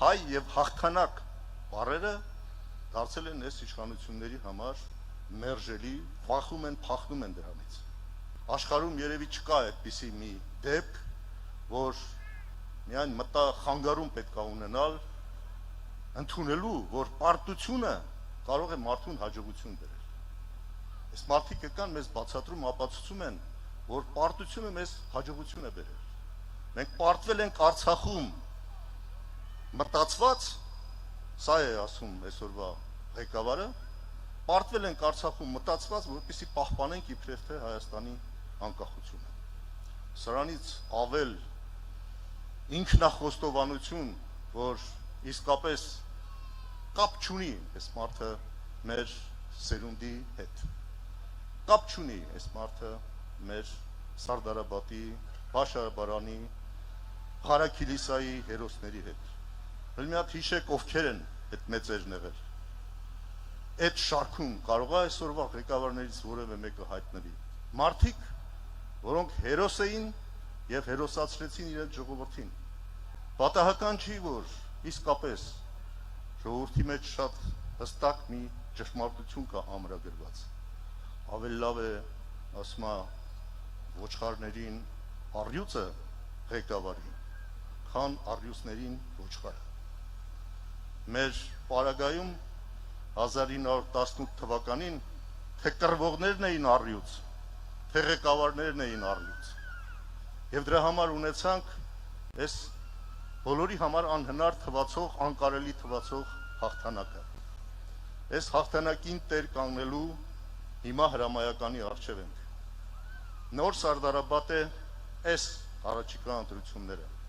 հայ եւ հաղթանակ բառերը դարձել են այս իշխանությունների համար մերժելի, վախում են, փախնում են դրանից։ Աշխարհում երևի չկա այդպիսի մի դեպք, որ միայն մտախանգարում պետք է ունենալ, ընդունելու, որ պարտությունը կարող է մարդուն հաջողություն բերել։ Այս մարդիկ եկան մեզ բացատրում, ապացուցում են, որ պարտությունը մեզ հաջողություն է բերել։ Մենք պարտվել ենք Արցախում մտածված, սա է ասում այսօրվա ղեկավարը, պարտվել ենք Արցախում մտածված, որպեսզի պահպանենք իբրև թե Հայաստանի անկախությունը։ Սրանից ավել ինքնախոստովանություն, որ իսկապես կապ չունի այս մարդը մեր սերունդի հետ, կապ չունի այս մարդը մեր Սարդարաբադի, Բաշարաբարանի, Ղարաքիլիսայի հերոսների հետ։ Մի հատ հիշեք ովքեր են այդ մեծերն եղել։ Այդ շարքում կարող է այսօրվա ղեկավարներից որևէ մեկը հայտնվի։ Մարդիկ, որոնք հերոս էին եւ հերոսացրեցին իրենց ժողովրդին։ Պատահական չի, որ իսկապես ժողովրդի մեջ շատ հստակ մի ճշմարտություն կա ամրագրված։ Ավելի լավ է, ասում է, ոչխարներին առյուծը ղեկավարի, քան առյուծներին ոչխարը։ Մեր պարագայում 1918 թվականին թե կռվողներն էին առյուծ, թե ղեկավարներն էին առյուծ։ Եվ դրա համար ունեցանք այս բոլորի համար անհնար թվացող, անկարելի թվացող հաղթանակը։ Այս հաղթանակին տեր կանգնելու հիմա հրամայականի առջև ենք։ Նոր Սարդարաբադ է այս առաջիկա ընտրությունները։